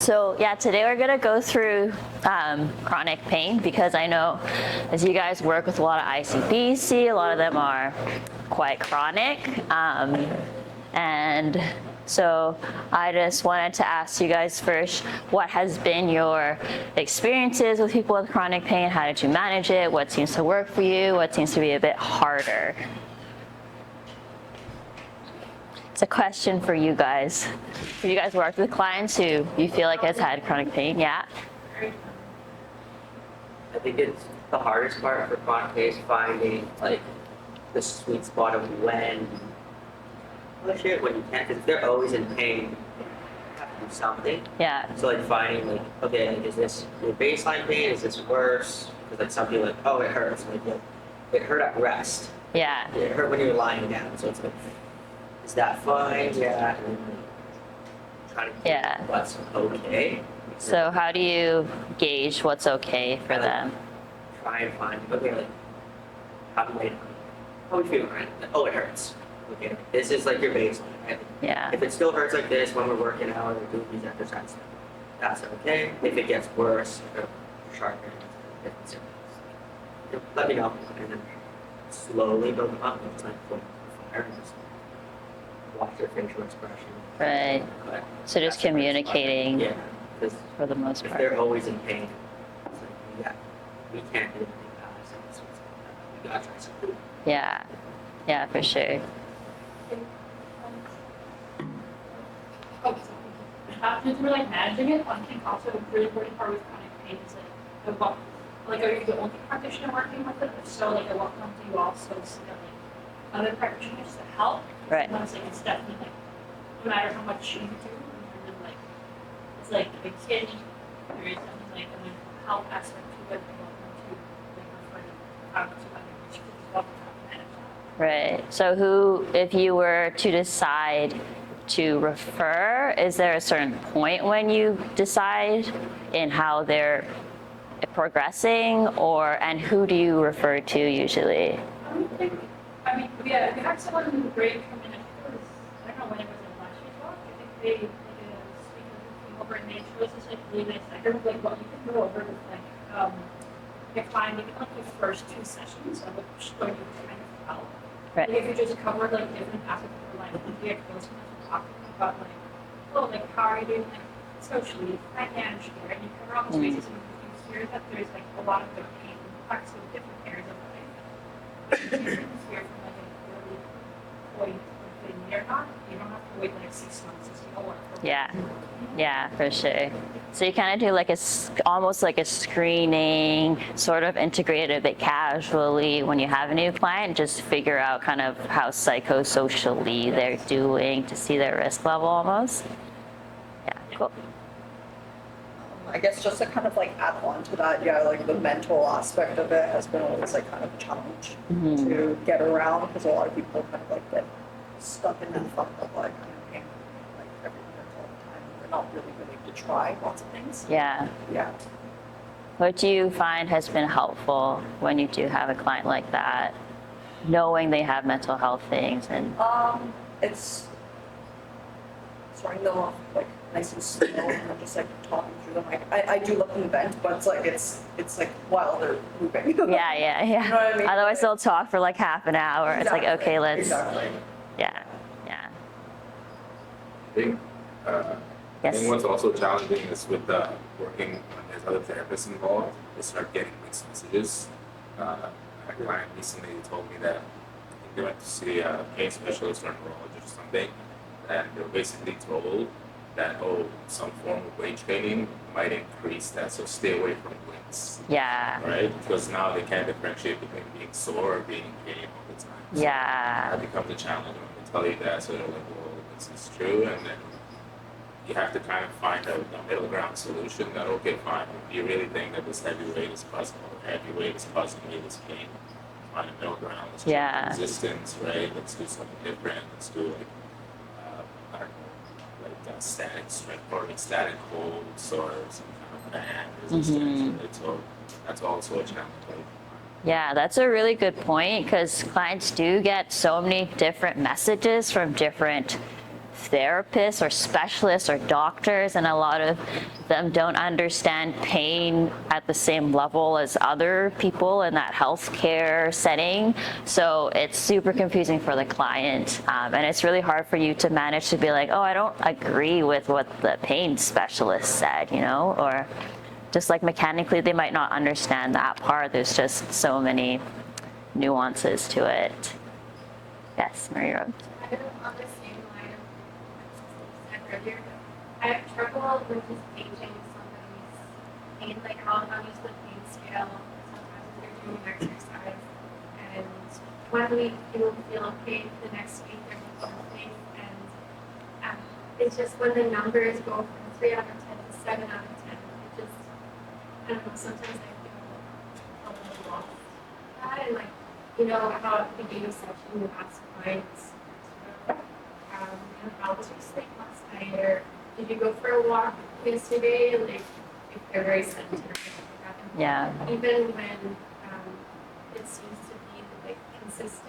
So yeah, today we're gonna go through chronic pain because I know as you guys work with a lot of ICBC, a lot of them are quite chronic. And so I just wanted to ask you guys first, what has been your experiences with people with chronic pain? How did you manage it? What seems to work for you? What seems to be a bit harder? It's a question for you guys. Have you guys worked with clients who you feel like has had chronic pain? Yeah? I think it's the hardest part for chronic pain is finding like the sweet spot of when push it, when you can't, because they're always in pain. You have to do something. Yeah. So like finding like, okay, like, is this your baseline pain? Is this worse? Because like some people like, oh, it hurts. Like, it hurt at rest. Yeah. It hurt when you were lying down. So it's like, is that fine? Yeah. And then, trying to keep what's okay. So how do you gauge what's okay for them? Try and find, okay, like, how are you feeling right now? Oh, it hurts. Okay, this is like your baseline, right? Yeah. If it still hurts like this when we're working out or doing these exercises, that's okay. If it gets worse, or sharper, let me know. And then slowly build them up. It's like fire and just watch their facial expression. Right. But so just communicating for the most if part. they're always in pain, it's like, yeah, we can't do anything about it. So we gotta try something. Yeah. Yeah, for sure. Since we're like managing it, one thing also really important part with chronic pain is like are you the only practitioner working with it? If so, like at what point do you also see like other practitioners to help? Right. Sometimes like it's definitely like no matter how much you do, and then like it's like a kid, there is something like a mental health aspect to it, and welcome to like refer to other people as well to manage that. Right. So who, if you were to decide to refer, is there a certain point when you decide in how they're progressing, and who do you refer to usually? We had someone who great come in, I don't know when it was in last year's talk. I think they came over and they chose this like really nice record of like what you can go over with like finding like the first 2 sessions of which going to kind of help. Right. Like if you just covered like different aspects of your life, we had close talking about like, oh, like how are you doing like socially, financially, and you cover all those bases and you hear that there's like a lot of the pain impacts of different areas of life. If you hear from like an early point of the year not, you don't have to wait like 6 months to see how work. Yeah, for sure. So you kind of do like almost like a screening, sort of integrated a bit casually when you have a new client, just figure out kind of how psychosocially they're doing to see their risk level almost. Yeah, cool. I guess just to kind of like add on to that, yeah, like the mental aspect of it has been always like kind of a challenge to get around because a lot of people kind of like get stuck in that funk of like kind of pain, like everything all the time. They're not really willing to try lots of things. Yeah. Yeah. What do you find has been helpful when you do have a client like that, knowing they have mental health things? And it's starting them off like nice and slow and I'm just like talking through them. Like I do let them vent, but it's like while they're moving. Yeah. You know what I mean? Otherwise they'll talk for like half an hour. Exactly. It's like, okay, let's. Exactly. Yeah. I think what's also challenging is with working when there's other therapists involved, they start getting mixed messages. A client recently told me that I think they went to see a pain specialist or a neurologist or something, and they were basically told that, some form of weight training might increase that, so stay away from weights. Yeah. Right? Because now they can't differentiate between being sore or being in pain all the time. So Yeah. that becomes a challenge when they tell you that, so they're like, well, this is true, and then you have to kind of find a middle ground solution that, okay, fine, if you really think that this heavy weight is causing, or heavy weight is causing you this pain, find a middle ground, let's try resistance, right? Let's do something different, let's do like, I don't know, like static strength or static holds or some kind of band resistance, right? So that's also a challenge, right? Yeah, that's a really good point because clients do get so many different messages from different therapists or specialists or doctors, and a lot of them don't understand pain at the same level as other people in that healthcare setting. So it's super confusing for the client, and it's really hard for you to manage to be like, oh, I don't agree with what the pain specialist said, you know, or just like mechanically they might not understand that part. There's just so many nuances to it. Yes, Mary Rose. I don't on the same line of what you said earlier. I have trouble with just gauging somebody's pain, like I'll use the pain scale sometimes if they're doing exercise. And 1 week you will feel pain, the next week there will be no pain. And it's just when the numbers go from 3 out of 10 to 7 out of 10, it just, I don't know, sometimes I feel a little lost. And like, you know, how at the beginning of session you ask clients, how was your sleep last night, or did you go for a walk yesterday? Like, if they're very sedentary. Yeah. Even when it seems to be like consistent,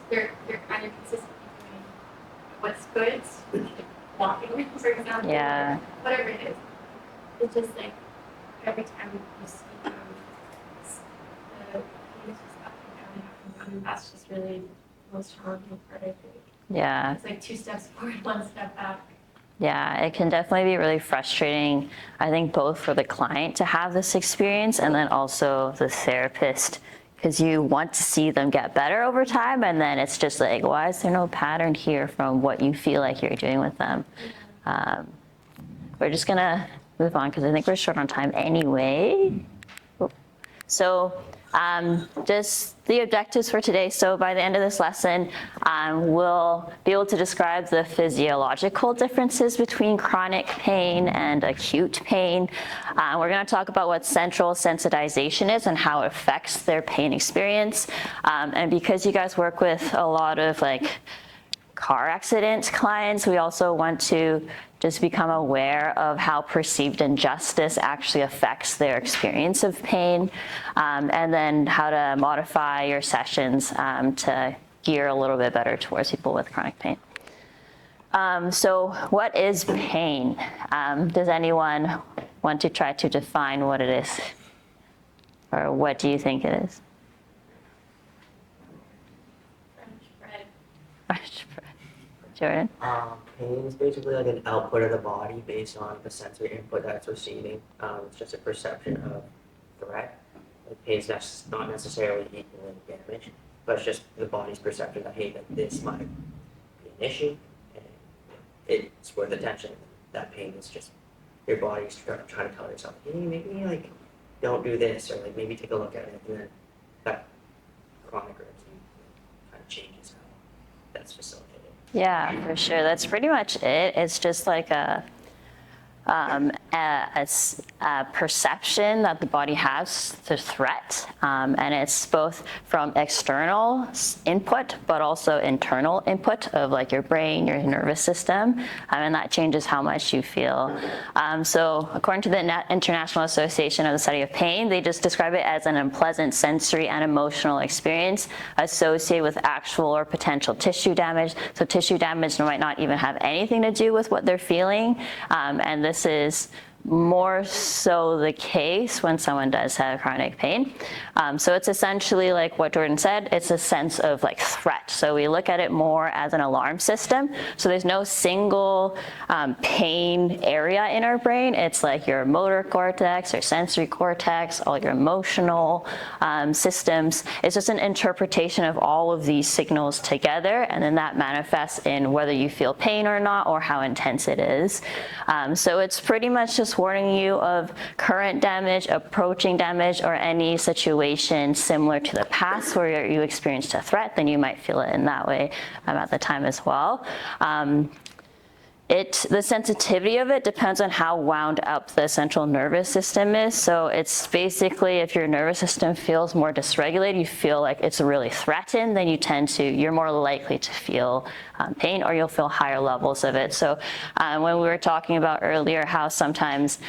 they're kind of consistently doing what's good, like walking, for example, Yeah. or whatever it is. It's just like every time you see them, the pain is just up and down and up and down, and that's just really the most challenging part, I think. Yeah. It's like 2 steps forward, 1 step back. Yeah, it can definitely be really frustrating, I think, both for the client to have this experience and then also the therapist, because you want to see them get better over time, and then it's just like, why is there no pattern here from what you feel like you're doing with them? We're just gonna move on because I think we're short on time anyway. So just the objectives for today. So by the end of this lesson, we'll be able to describe the physiological differences between chronic pain and acute pain. We're going to talk about what central sensitization is and how it affects their pain experience. And because you guys work with a lot of like car accident clients, we also want to just become aware of how perceived injustice actually affects their experience of pain, and then how to modify your sessions to gear a little bit better towards people with chronic pain. So what is pain? Does anyone want to try to define what it is? Or what do you think it is? French bread. Jordan? Pain is basically like an output of the body based on the sensory input that it's receiving. It's just a perception of threat. Like pain is not necessarily equaling damage, but it's just the body's perception that, hey, that this might be an issue, and it's worth attention. That pain is just your body's trying to tell yourself, hey, maybe like don't do this, or like maybe take a look at it, and then that chronic routine kind of changes how that's facilitated. Yeah, for sure. That's pretty much it. It's just like a perception that the body has to threat, and it's both from external input but also internal input of like your brain, your nervous system, and that changes how much you feel. So according to the International Association of the Study of Pain, they just describe it as an unpleasant sensory and emotional experience associated with actual or potential tissue damage. So tissue damage might not even have anything to do with what they're feeling, and this is more so the case when someone does have chronic pain. So it's essentially like what Jordan said, it's a sense of like threat. So we look at it more as an alarm system. So there's no single pain area in our brain. It's like your motor cortex, your sensory cortex, all your emotional systems. It's just an interpretation of all of these signals together, and then that manifests in whether you feel pain or not, or how intense it is. So it's pretty much just warning you of current damage, approaching damage, or any situation similar to the past where you experienced a threat, then you might feel it in that way at the time as well. The sensitivity of it depends on how wound up the central nervous system is. So it's basically if your nervous system feels more dysregulated, you feel like it's really threatened, then you're more likely to feel pain, or you'll feel higher levels of it. So when we were talking about earlier how sometimes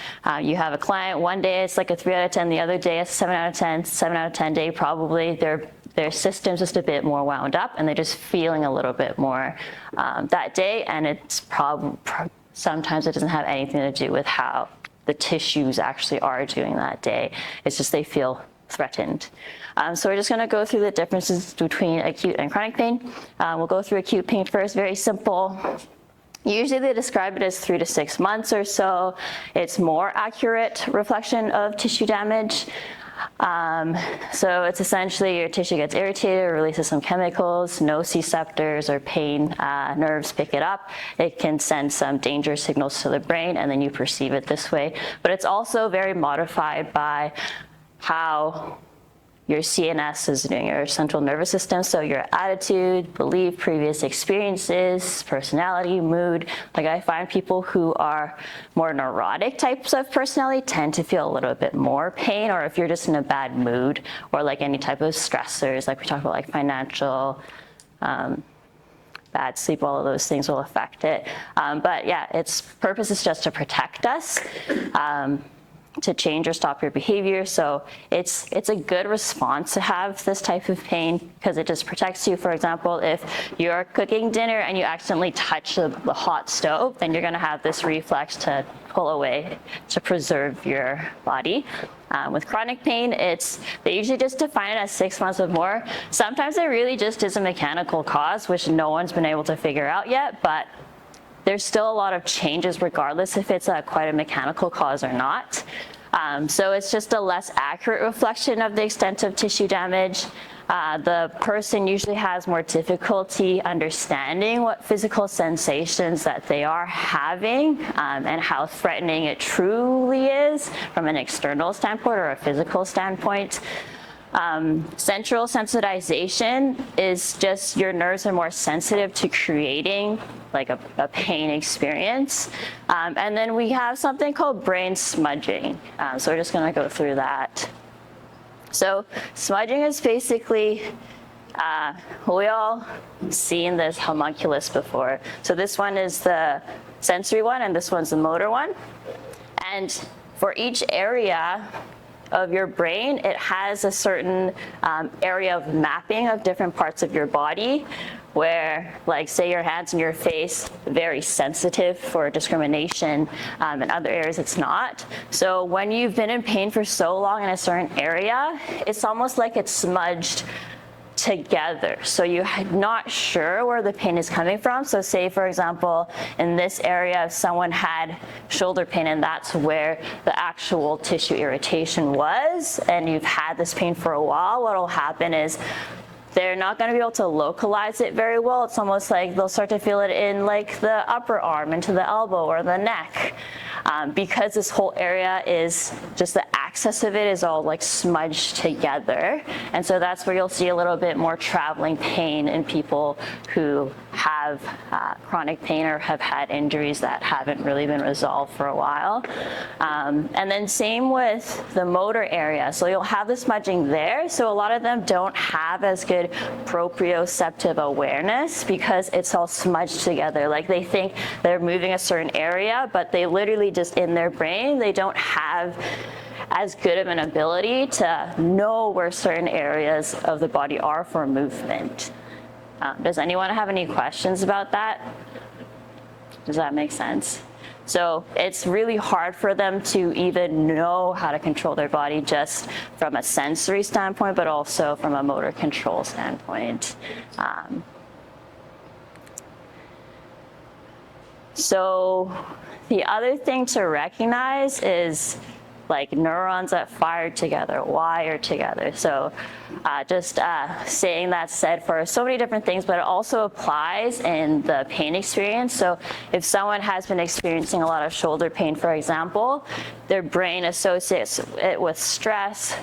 you have a client, one day it's like a 3 out of 10, the other day it's 7 out of 10, 7 out of 10 day, probably their system's just a bit more wound up and they're just feeling a little bit more that day, and it's sometimes it doesn't have anything to do with how the tissues actually are doing that day. It's just they feel threatened. So we're just going to go through the differences between acute and chronic pain. We'll go through acute pain first, very simple. Usually they describe it as 3 to 6 months or so. It's more accurate reflection of tissue damage. So it's essentially your tissue gets irritated, releases some chemicals, nociceptors or pain nerves pick it up. It can send some danger signals to the brain, and then you perceive it this way. But it's also very modified by how your CNS is doing, your central nervous system. So your attitude, belief, previous experiences, personality, mood. Like I find people who are more neurotic types of personality tend to feel a little bit more pain, or if you're just in a bad mood or like any type of stressors, like we talked about, like financial, bad sleep, all of those things will affect it. But yeah, its purpose is just to protect us. To change or stop your behavior. So it's a good response to have this type of pain because it just protects you. For example, if you're cooking dinner and you accidentally touch the hot stove, then you're going to have this reflex to pull away to preserve your body. With chronic pain, they usually just define it as 6 months or more. Sometimes it really just is a mechanical cause, which no one's been able to figure out yet, but there's still a lot of changes regardless if it's quite a mechanical cause or not. So it's just a less accurate reflection of the extent of tissue damage. The person usually has more difficulty understanding what physical sensations that they are having and how threatening it truly is from an external standpoint or a physical standpoint. Central sensitization is just your nerves are more sensitive to creating like a pain experience. And then we have something called brain smudging. So we're just going to go through that. So smudging is basically, we all seen this homunculus before. So this one is the sensory one and this one's the motor one. And for each area of your brain, it has a certain area of mapping of different parts of your body where, like, say your hands and your face, very sensitive for discrimination, and other areas it's not. So when you've been in pain for so long in a certain area, it's almost like it's smudged together. So you're not sure where the pain is coming from. So say, for example, in this area, if someone had shoulder pain and that's where the actual tissue irritation was, and you've had this pain for a while, what will happen is they're not going to be able to localize it very well. It's almost like they'll start to feel it in like the upper arm, into the elbow or the neck. Because this whole area is just the axis of it is all like smudged together. And so that's where you'll see a little bit more traveling pain in people who have chronic pain or have had injuries that haven't really been resolved for a while. And then same with the motor area. So you'll have the smudging there. So a lot of them don't have as good proprioceptive awareness because it's all smudged together. Like they think they're moving a certain area, but they literally just in their brain, they don't have as good of an ability to know where certain areas of the body are for movement. Does anyone have any questions about that? Does that make sense? So it's really hard for them to even know how to control their body just from a sensory standpoint, but also from a motor control standpoint. So the other thing to recognize is like neurons that fire together, wire together. So just saying that said for so many different things, but it also applies in the pain experience. So if someone has been experiencing a lot of shoulder pain, for example, their brain associates it with stress,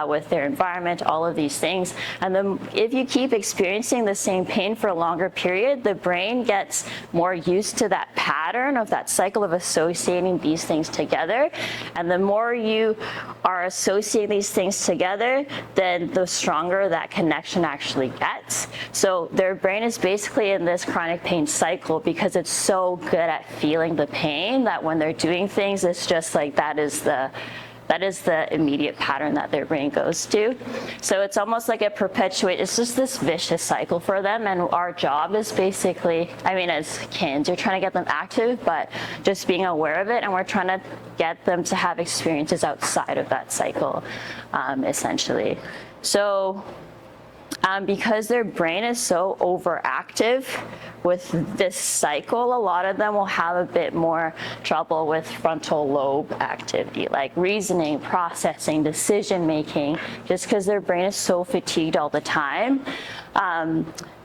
with their environment, all of these things. And then if you keep experiencing the same pain for a longer period, the brain gets more used to that pattern of that cycle of associating these things together. And the more you are associating these things together, then the stronger that connection actually gets. So their brain is basically in this chronic pain cycle because it's so good at feeling the pain that when they're doing things, it's just like that is that is the immediate pattern that their brain goes to. So it's almost like it's just this vicious cycle for them. And our job is basically, I mean, as kids, you're trying to get them active, but just being aware of it. And we're trying to get them to have experiences outside of that cycle, essentially. So because their brain is so overactive with this cycle, a lot of them will have a bit more trouble with frontal lobe activity, like reasoning, processing, decision making, just because their brain is so fatigued all the time.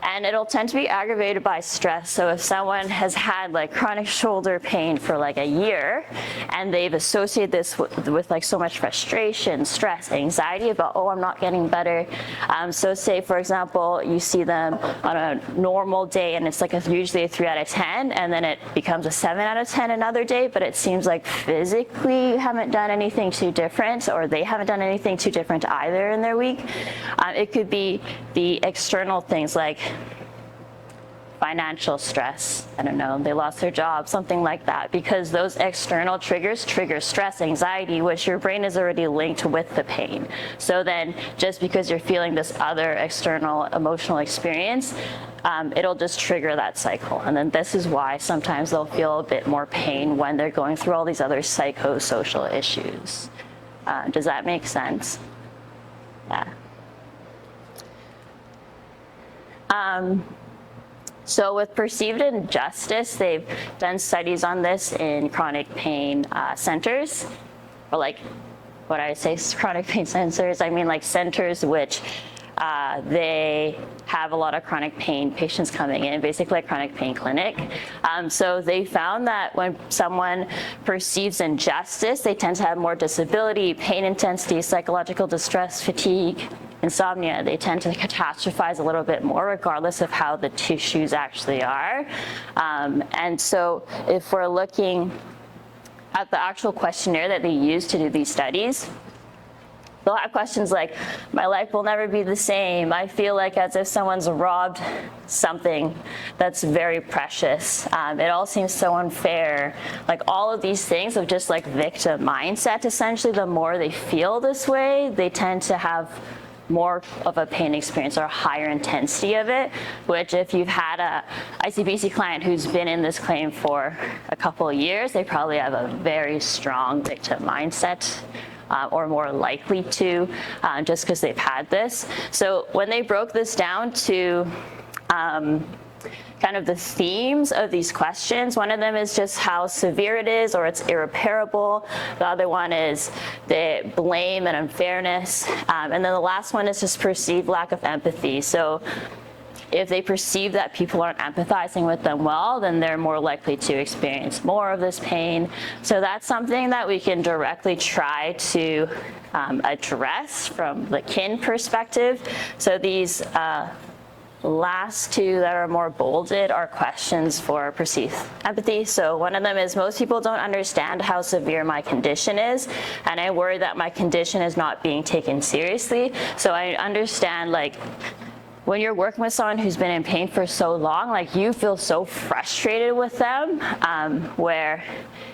And it'll tend to be aggravated by stress. So if someone has had like chronic shoulder pain for like a year, and they've associated this with like so much frustration, stress, anxiety about, oh, I'm not getting better. So say, for example, you see them on a normal day and it's like usually a 3 out of 10, and then it becomes a 7 out of 10 another day, but it seems like physically you haven't done anything too different, or they haven't done anything too different either in their week. It could be the external things like financial stress, I don't know, they lost their job, something like that, because those external triggers trigger stress, anxiety, which your brain is already linked with the pain. So then just because you're feeling this other external emotional experience, it'll just trigger that cycle. And then this is why sometimes they'll feel a bit more pain when they're going through all these other psychosocial issues. Does that make sense? Yeah. So with perceived injustice, they've done studies on this in chronic pain centers, or like, what I say chronic pain centers, I mean like centers which they have a lot of chronic pain patients coming in, basically a chronic pain clinic. So they found that when someone perceives injustice, they tend to have more disability, pain intensity, psychological distress, fatigue, insomnia. They tend to catastrophize a little bit more regardless of how the tissues actually are. And so if we're looking at the actual questionnaire that they use to do these studies, they'll have questions like, my life will never be the same. I feel like as if someone's robbed something that's very precious. It all seems so unfair. Like all of these things of just like victim mindset, essentially, the more they feel this way, they tend to have more of a pain experience or a higher intensity of it, which if you've had a ICBC client who's been in this claim for a couple of years, they probably have a very strong victim mindset. Or more likely to, just because they've had this. So when they broke this down to kind of the themes of these questions, one of them is just how severe it is or it's irreparable. The other one is the blame and unfairness. And then the last one is just perceived lack of empathy. So if they perceive that people aren't empathizing with them well, then they're more likely to experience more of this pain. So that's something that we can directly try to address from the kin perspective. So these last two that are more bolded are questions for perceived empathy. So one of them is, most people don't understand how severe my condition is, and I worry that my condition is not being taken seriously. So I understand, like, when you're working with someone who's been in pain for so long, like you feel so frustrated with them, where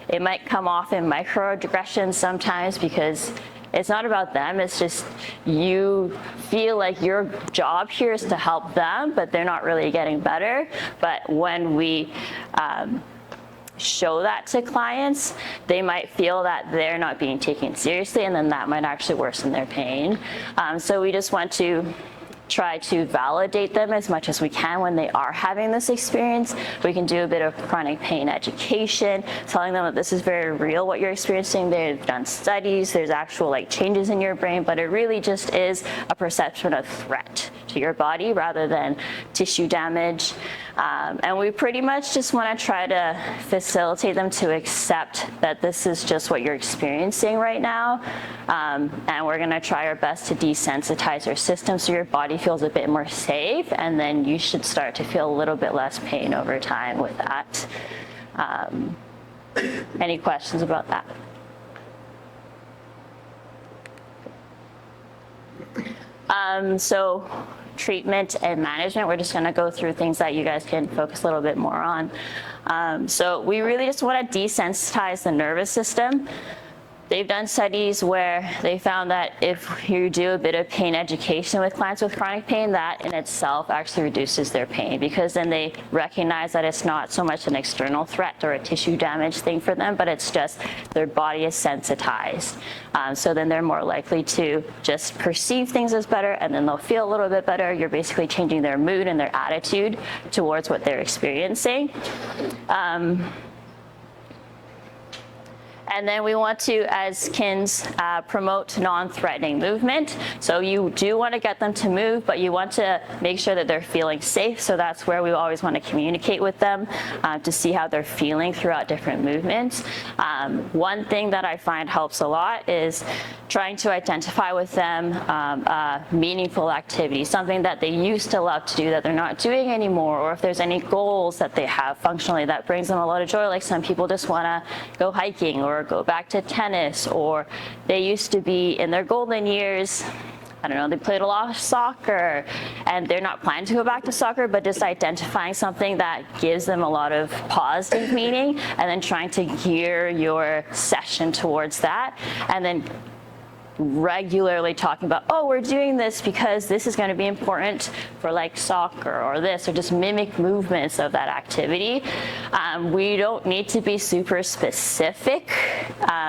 it might come off in microaggressions sometimes because it's not about them, it's just you feel like your job here is to help them, but they're not really getting better. But when we show that to clients, they might feel that they're not being taken seriously, and then that might actually worsen their pain. So we just want to try to validate them as much as we can when they are having this experience. We can do a bit of chronic pain education, telling them that this is very real what you're experiencing. They've done studies, there's actual like changes in your brain, but it really just is a perception of threat to your body rather than tissue damage. And we pretty much just want to try to facilitate them to accept that this is just what you're experiencing right now. And we're going to try our best to desensitize your system so your body feels a bit more safe, and then you should start to feel a little bit less pain over time with that. Any questions about that? So treatment and management, we're just going to go through things that you guys can focus a little bit more on. So we really just want to desensitize the nervous system. they've done studies where they found that if you do a bit of pain education with clients with chronic pain, that in itself actually reduces their pain, because then they recognize that it's not so much an external threat or a tissue damage thing for them, but it's just their body is sensitized. So then they're more likely to just perceive things as better, and then they'll feel a little bit better. You're basically changing their mood and their attitude towards what they're experiencing. And then we want to, as KINs, promote non-threatening movement. So you do want to get them to move, but you want to make sure that they're feeling safe. So that's where we always want to communicate with them to see how they're feeling throughout different movements. One thing that I find helps a lot is trying to identify with them meaningful activity, something that they used to love to do that they're not doing anymore, or if there's any goals that they have functionally that brings them a lot of joy. Like some people just want to go hiking or go back to tennis, or they used to be in their golden years, I don't know, they played a lot of soccer and they're not planning to go back to soccer, but just identifying something that gives them a lot of positive meaning and then trying to gear your session towards that, and then regularly talking about, oh, we're doing this because this is going to be important for like soccer or this, or just mimic movements of that activity. We don't need to be super specific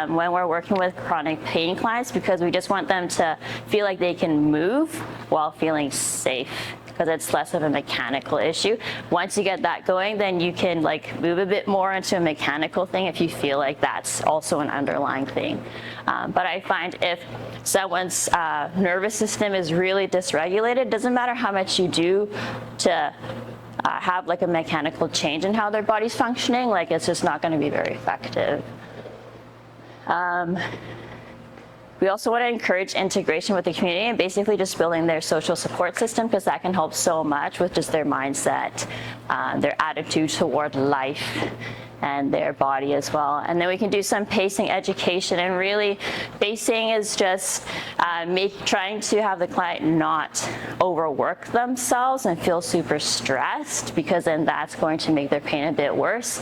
when we're working with chronic pain clients, because we just want them to feel like they can move while feeling safe, because it's less of a mechanical issue. Once you get that going, then you can like move a bit more into a mechanical thing if you feel like that's also an underlying thing. But I find if someone's nervous system is really dysregulated, it doesn't matter how much you do to have like a mechanical change in how their body's functioning, like it's just not going to be very effective. We also want to encourage integration with the community and basically just building their social support system, because that can help so much with just their mindset, their attitude toward life, and their body as well. And then we can do some pacing education, and really pacing is just trying to have the client not overwork themselves and feel super stressed, because then that's going to make their pain a bit worse.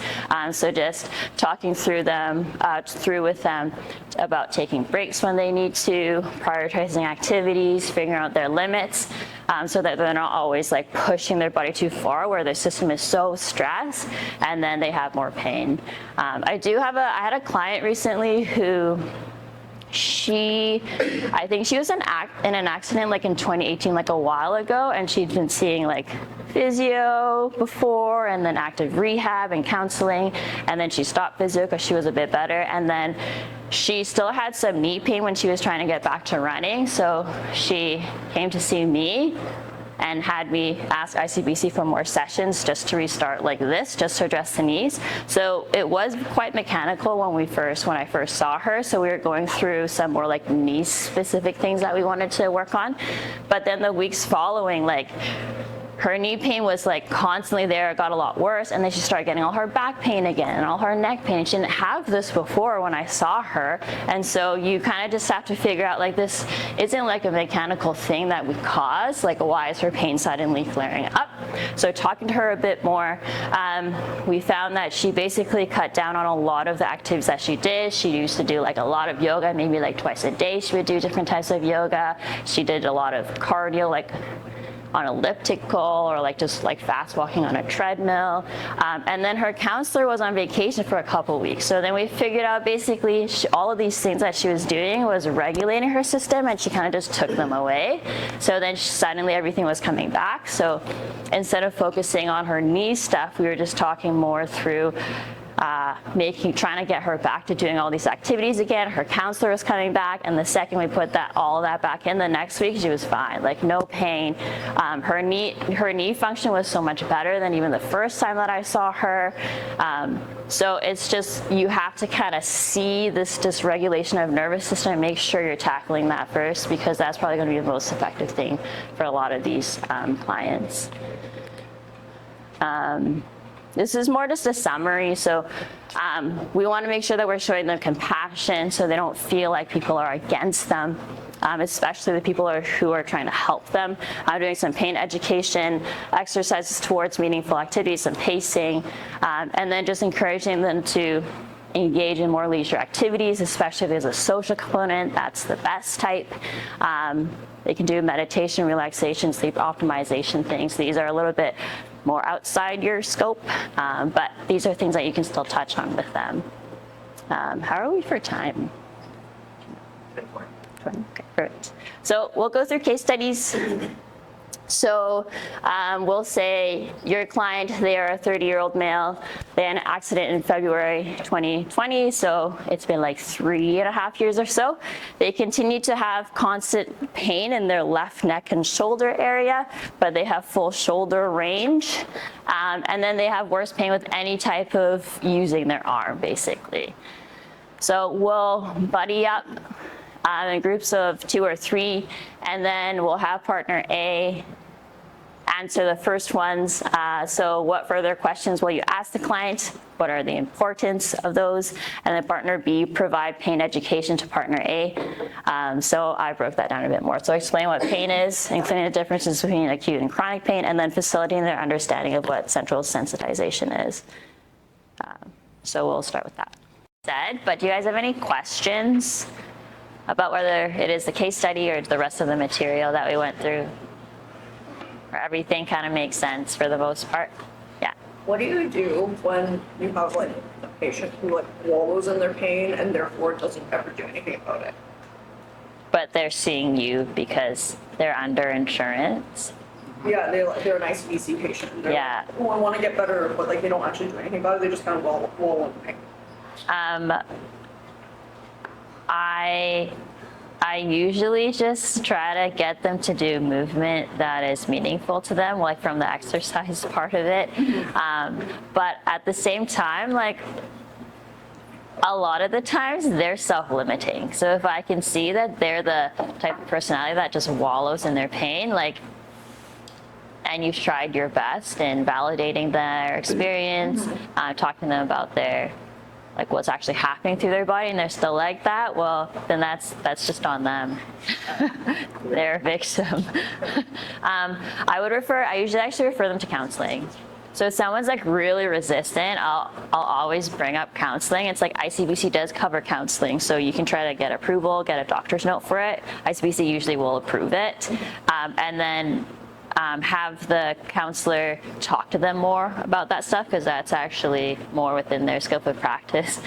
So just talking through with them about taking breaks when they need to, prioritizing activities, figuring out their limits, so that they're not always like pushing their body too far where their system is so stressed and then they have more pain. I had a client recently who I think she was in an accident like in 2018, like a while ago, and she'd been seeing like physio before and then active rehab and counseling, and then she stopped physio because she was a bit better, and then she still had some knee pain when she was trying to get back to running, so she came to see me and had me ask ICBC for more sessions just to restart like this, just to address the knees. So it was quite mechanical when I first saw her. So we were going through some more like knee specific things that we wanted to work on. But then the weeks following, like her knee pain was like constantly there, it got a lot worse, and then she started getting all her back pain again and all her neck pain. She didn't have this before when I saw her, and so you kind of just have to figure out like this isn't like a mechanical thing that we cause, like why is her pain suddenly flaring up? So talking to her a bit more, we found that she basically cut down on a lot of the activities that she did. She used to do like a lot of yoga, maybe like twice a day she would do different types of yoga. She did a lot of cardio, like on elliptical, or like just like fast walking on a treadmill. And then her counselor was on vacation for a couple weeks. So then we figured out basically all of these things that she was doing was regulating her system, and she kind of just took them away. So then suddenly everything was coming back. So instead of focusing on her knee stuff, we were just talking more through trying to get her back to doing all these activities again. Her counselor was coming back, and the second we put all of that back in, the next week she was fine, like no pain. Her knee function was so much better than even the first time that I saw her. So it's just, you have to kind of see this dysregulation of nervous system and make sure you're tackling that first, because that's probably going to be the most effective thing for a lot of these clients. This is more just a summary. So we want to make sure that we're showing them compassion so they don't feel like people are against them, especially the people who are trying to help them. Doing some pain education, exercises towards meaningful activities, some pacing, and then just encouraging them to engage in more leisure activities, especially if there's a social component, that's the best type. They can do meditation, relaxation, sleep optimization things. These are a little bit more outside your scope, but these are things that you can still touch on with them. How are we for time? 20. Okay, perfect. So we'll go through case studies. So we'll say your client, they are a 30-year-old male. They had an accident in February 2020, so it's been like 3.5 years or so. They continue to have constant pain in their left neck and shoulder area, but they have full shoulder range. And then they have worse pain with any type of using their arm, basically. So we'll buddy up in groups of 2 or 3, and then we'll have partner A answer the first ones. So what further questions will you ask the client? What are the importance of those? And then partner B, provide pain education to partner A. So I broke that down a bit more. So explain what pain is, including the differences between acute and chronic pain, and then facilitating their understanding of what central sensitization is. So we'll start with that. But do you guys have any questions about whether it is the case study or the rest of the material that we went through? Or everything kind of makes sense for the most part? Yeah. What do you do when you have like a patient who like wallows in their pain and therefore doesn't ever do anything about it? But they're seeing you because they're under insurance. Yeah, they're an ICBC patient. They're Yeah. like, oh, I want to get better, but like they don't actually do anything about it. They just kind of wallow in pain. I usually just try to get them to do movement that is meaningful to them, like from the exercise part of it. But at the same time, like a lot of the times they're self-limiting. So if I can see that they're the type of personality that just wallows in their pain, like, and you've tried your best in validating their experience, talking to them about their, like what's actually happening through their body, and they're still like that, well, then that's just on them. They're a victim. I usually actually refer them to counseling. So if someone's like really resistant, I'll always bring up counseling. It's like ICBC does cover counseling, so you can try to get approval, get a doctor's note for it. ICBC usually will approve it. And then have the counselor talk to them more about that stuff, because that's actually more within their scope of practice.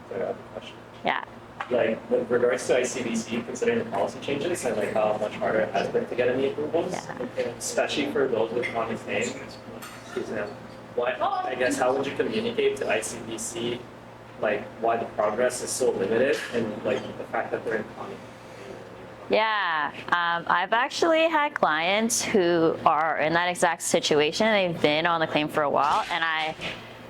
So I have a question. Yeah. Like with regards to ICBC, considering the policy changes and like how much harder it has been to get any approvals, especially for those with chronic pain, I guess how would you communicate to ICBC like why the progress is so limited and like the fact that they're in chronic pain? Yeah, I've actually had clients who are in that exact situation. They've been on the claim for a while, and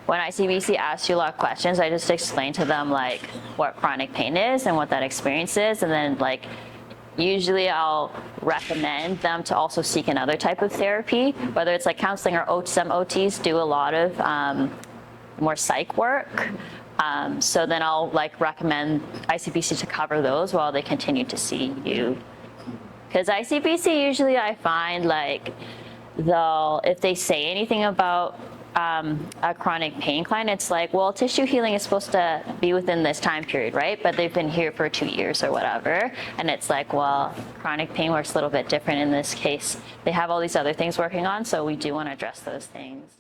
when ICBC asks you a lot of questions, I just explain to them like what chronic pain is and what that experience is, and then like usually I'll recommend them to also seek another type of therapy, whether it's like counseling or some OTs do a lot of more psych work. So then I'll like recommend ICBC to cover those while they continue to see you. Because ICBC usually I find like if they say anything about a chronic pain client, it's like, well, tissue healing is supposed to be within this time period, right? But they've been here for 2 years or whatever. And it's like, well, chronic pain works a little bit different in this case. They have all these other things working on, so we do want to address those things.